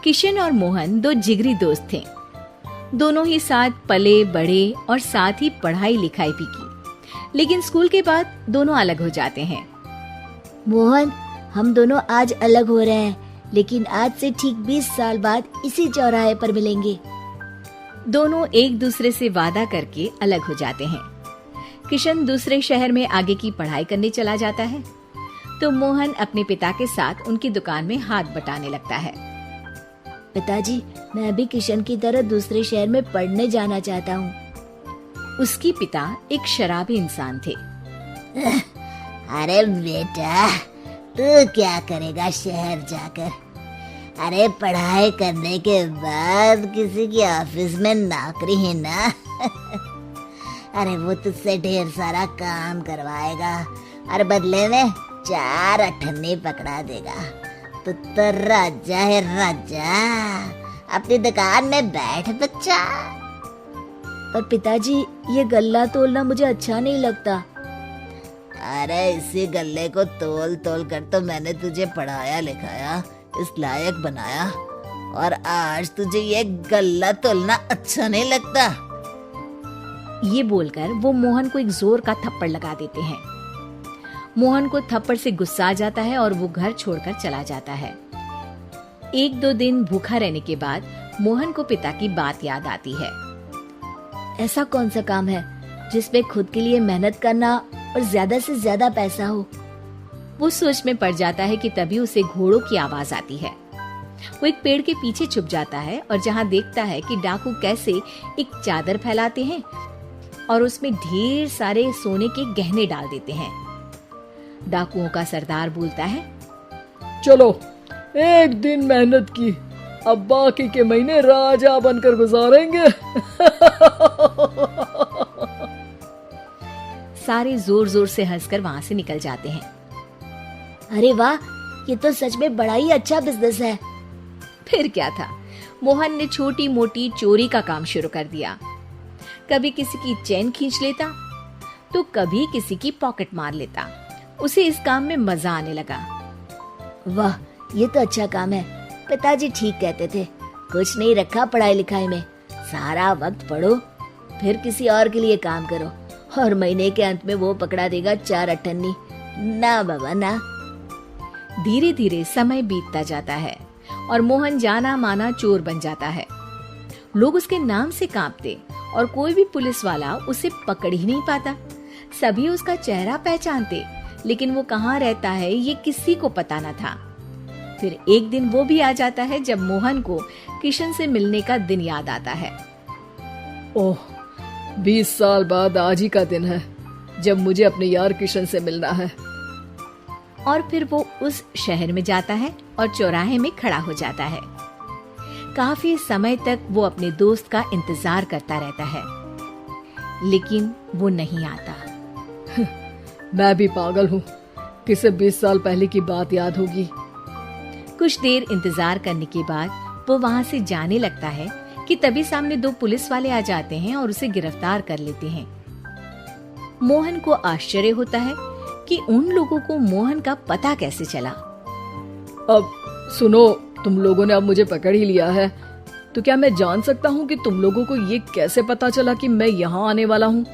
किशन और मोहन दो जिगरी दोस्त थे। दोनों ही साथ पले बढ़े और साथ ही पढ़ाई लिखाई भी की, लेकिन स्कूल के बाद दोनों अलग हो जाते हैं। मोहन, हम दोनों आज अलग हो रहे हैं, लेकिन आज से ठीक 20 साल बाद इसी चौराहे पर मिलेंगे। दोनों एक दूसरे से वादा करके अलग हो जाते हैं। किशन दूसरे शहर में आगे की पढ़ाई करने चला जाता है, तो मोहन अपने पिता के साथ उनकी दुकान में हाथ बटाने लगता है। पिताजी, मैं भी किशन की तरह दूसरे शहर में पढ़ने जाना चाहता हूँ। उसके पिता एक शराबी इंसान थे। अरे बेटा, तू क्या करेगा शहर जाकर? अरे पढ़ाई करने के बाद किसी के ऑफिस में नौकरी है ना। अरे वो तुझसे ढेर सारा काम करवाएगा और बदले में 4 अठन्नी पकड़ा देगा। तो राजा है राजा, अपनी दुकान में बैठ बच्चा। पर पिताजी, ये गल्ला तोलना मुझे अच्छा नहीं लगता। अरे इसी गल्ले को तोल तोल कर तो मैंने तुझे पढ़ाया लिखाया, इस लायक बनाया, और आज तुझे ये गल्ला तोलना अच्छा नहीं लगता। ये बोलकर वो मोहन को एक जोर का थप्पड़ लगा देते हैं। मोहन को थप्पड़ से गुस्सा आ जाता है और वो घर छोड़कर चला जाता है। 1-2 दिन भूखा रहने के बाद मोहन को पिता की बात याद आती है। ऐसा कौन सा काम है जिसमें खुद के लिए मेहनत करना और ज्यादा से ज्यादा पैसा हो? वो सोच में पड़ जाता है कि तभी उसे घोड़ों की आवाज आती है। वो एक पेड़ के पीछे छुप जाता है और जहाँ देखता है कि डाकू कैसे एक चादर फैलाते हैं और उसमें ढेर सारे सोने के गहने डाल देते हैं। डाकुओं का सरदार बोलता है, चलो, एक दिन मेहनत की, अब बाकी के महीने राजा बनकर गुजारेंगे। सारे जोर जोर से हंसकर वहाँ से निकल जाते हैं। अरे वाह, ये तो सच में बड़ा ही अच्छा बिजनेस है। फिर क्या था, मोहन ने छोटी मोटी चोरी का काम शुरू कर दिया। कभी किसी की चेन खींच लेता, तो कभी किसी की पॉकेट मार लेता। उसे इस काम में मजा आने लगा। वाह, ये तो अच्छा काम है। पिताजी ठीक कहते थे, कुछ नहीं रखा पढ़ाई लिखाई में, सारा वक्त पढ़ो, फिर किसी और के लिए काम करो, और महीने के अंत में वो पकड़ा देगा 4 अठन्नी। ना बाबा ना। धीरे धीरे समय बीतता जाता है और मोहन जाना माना चोर बन जाता है। लोग उसके नाम से कांपते और कोई भी पुलिस वाला उसे पकड़ ही नहीं पाता। सभी उसका चेहरा पहचानते, लेकिन वो कहाँ रहता है ये किसी को पता न था। फिर एक दिन वो भी आ जाता है जब मोहन को किशन से मिलने का दिन याद आता है। ओह, 20 साल बाद आज ही का दिन है जब मुझे अपने यार किशन से मिलना है। और फिर वो उस शहर में जाता है और चौराहे में खड़ा हो जाता है। काफी समय तक वो अपने दोस्त का इंतजार करता रहता है, लेकिन वो नहीं आता। मैं भी पागल हूँ, किसे 20 साल पहले की बात याद होगी। कुछ देर इंतजार करने के बाद वो वहाँ से जाने लगता है कि तभी सामने 2 पुलिस वाले आ जाते हैं और उसे गिरफ्तार कर लेते हैं। मोहन को आश्चर्य होता है कि उन लोगों को मोहन का पता कैसे चला। अब सुनो, तुम लोगों ने अब मुझे पकड़ ही लिया है, तो क्या मैं जान सकता हूँ कि तुम लोगों को ये कैसे पता चला कि मैं यहाँ आने वाला हूँ?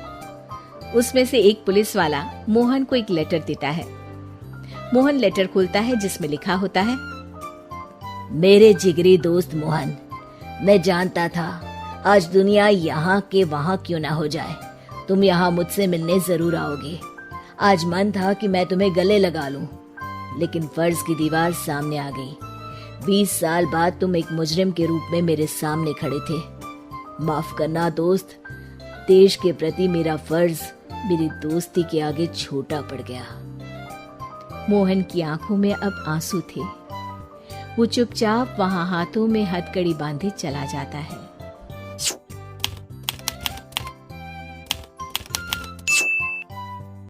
उसमें से एक पुलिस वाला मोहन को एक लेटर देता है। मोहन लेटर खोलता है जिसमें लिखा होता है, मेरे जिगरी दोस्त मोहन, मैं जानता था आज दुनिया यहाँ के वहाँ क्यों ना हो जाए, तुम यहाँ मुझसे मिलने जरूर आओगे। आज मन था कि मैं तुम्हें गले लगा लूं, लेकिन फर्ज की दीवार सामने आ गई। 20 साल बाद तुम एक मुजरिम के रूप में मेरे सामने खड़े थे। माफ करना दोस्त, देश के प्रति मेरा फर्ज मेरी दोस्ती के आगे छोटा पड़ गया। मोहन की आंखों में अब आंसू थे। वो चुपचाप वहां हाथों में हथकड़ी बांधे चला जाता है।